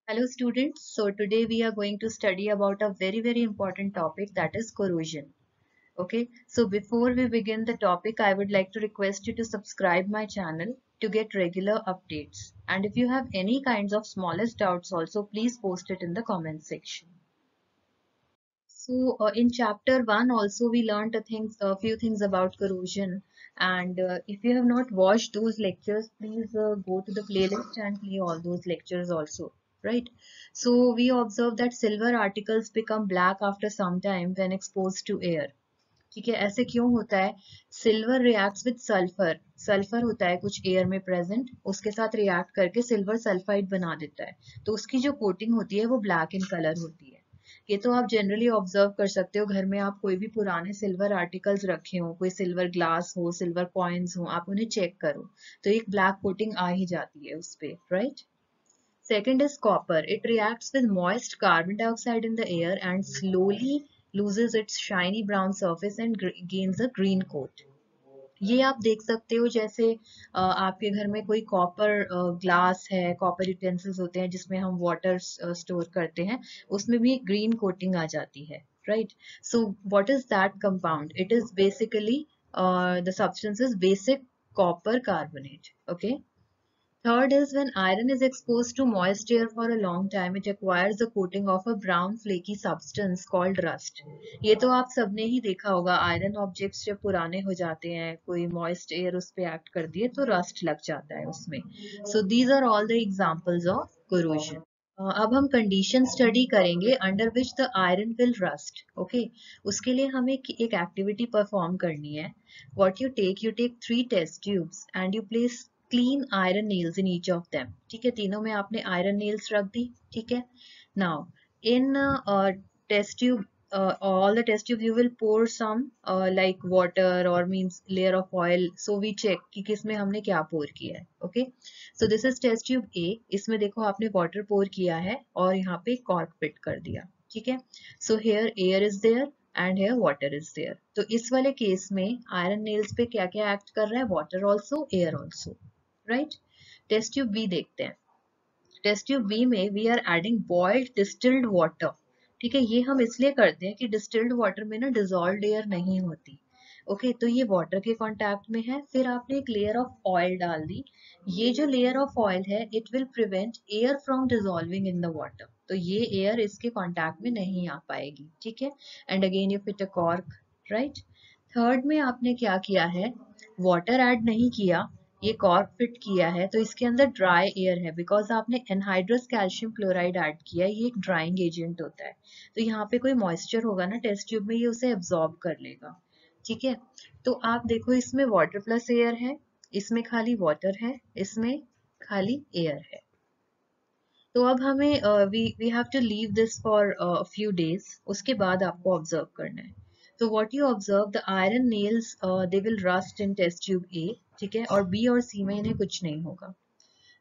Hello students, so today we are going to study about a very important topic, that is corrosion. Okay, so before we begin the topic, I would like to request you to subscribe my channel to get regular updates. And if you have any kinds of smallest doubts also, please post it in the comment section. So in chapter 1 also we learned a few things about corrosion, and if you have not watched those lectures, please go to the playlist and play all those lectures also, right? So we observe that silver articles become black after some time when exposed to air. ठीक है, ऐसे क्यों होता है? Silver reacts with sulphur, sulphur होता है कुछ air में प्रेजेंट, उसके साथ रिएक्ट करके सिल्वर सल्फाइड बना देता है, तो उसकी जो कोटिंग होती है वो ब्लैक इन कलर होती है। ये तो आप जनरली ऑब्जर्व कर सकते हो, घर में आप कोई भी पुराने सिल्वर आर्टिकल्स रखे हो, कोई सिल्वर ग्लास हो, सिल्वर कॉइन्स हो, आप उन्हें चेक करो तो एक ब्लैक कोटिंग आ ही जाती है उस पे, right? Second is copper. It reacts with moist carbon dioxide in the air and slowly loses its shiny brown surface and gains a green coat. ये आप देख सकते हो, जैसे आपके घर में कोई कॉपर ग्लास है, कॉपर यूटेंसिल्स होते हैं जिसमें हम वाटर स्टोर करते हैं, उसमें भी ग्रीन कोटिंग आ जाती है, right? So what is that compound? It is basically the substance is basic copper carbonate. Okay. Third is when iron is exposed to moist air for a long time, it acquires the coating of a brown flaky substance called rust. ये तो आप सबने ही देखा होगा, iron objects जब पुराने हो जाते हैं, कोई मॉइस्ट एयर उस पे एक्ट कर दिए तो रस्ट लग जाता है उसमें. So these are all the examples of corrosion. अब हम कंडीशन स्टडी करेंगे under which the iron will rust. Okay, उसके लिए हमें एक एक्टिविटी परफॉर्म करनी है. What you take 3 test tubes and you place clean iron nails in each of them. ठीक है, तीनों में आपने आयरन नेल्स रख दी. ठीक है, now in test tube, all the test tube you will pour some like water or means layer of oil, so we check कि किसमें हमने क्या pour किया है. Okay, so this is test tube A. इसमें देखो आपने water pour किया है और यहाँ पे cork fit कर दिया. ठीक है, so here air is there and here water is there. तो इस वाले केस में iron nails पे क्या क्या एक्ट कर रहा है? water also, air also, right? Test tube B देखते हैं. टेस्ट ट्यूब बी में we are adding boiled distilled water. ठीक है, ये हम इसलिए करते हैं कि डिस्टिल्ड वाटर में ना डिजॉल्व्ड एयर नहीं होती. ओके, तो ये वाटर के कांटेक्ट में है, फिर आपने एक लेयर ऑफ ऑयल डाल दी. ये जो लेयर ऑफ ऑयल है, it will prevent air from dissolving in the water, तो ये एयर इसके कांटेक्ट में नहीं आ पाएगी. ठीक है, and again you fit a cork, right? Third में आपने क्या किया है? वाटर ऐड नहीं किया, ये कॉर्क फिट किया है, तो इसके अंदर ड्राई एयर है बिकॉज आपने एनहाइड्रस कैल्शियम क्लोराइड ऐड किया है, ये एक ड्राइंग एजेंट होता है, तो यहाँ पे कोई मॉइस्चर होगा ना टेस्ट ट्यूब में, ये उसे एब्जॉर्ब कर लेगा. ठीक है, तो आप देखो इसमें वाटर प्लस एयर है, इसमें खाली वाटर है, इसमें खाली एयर है. तो अब हमें we have to leave this for few days, उसके बाद आपको ऑब्जर्व करना है. तो what you observe, the iron nails they will rust in test tube A. ठीक है, और बी और सी में इन्हें कुछ नहीं होगा.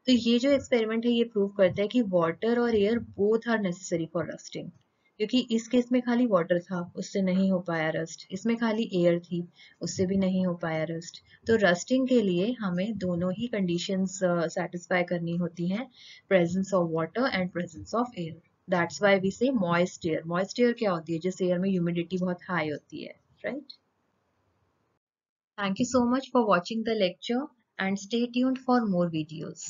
तो ये जो एक्सपेरिमेंट है ये प्रूव करता है कि वाटर और air both are necessary for rusting, क्योंकि इस केस में खाली वाटर था, उससे नहीं हो पाया रस्ट, इसमें खाली एयर थी, उससे भी नहीं हो पाया रस्ट. तो रस्टिंग के लिए हमें दोनों ही कंडीशंस सेटिस्फाई करनी होती हैं, presence of water and presence of air. That's why we say moist air. Moist air क्या होती है? जिस एयर में ह्यूमिडिटी बहुत हाई होती है, right? Thank you so much for watching the lecture and stay tuned for more videos.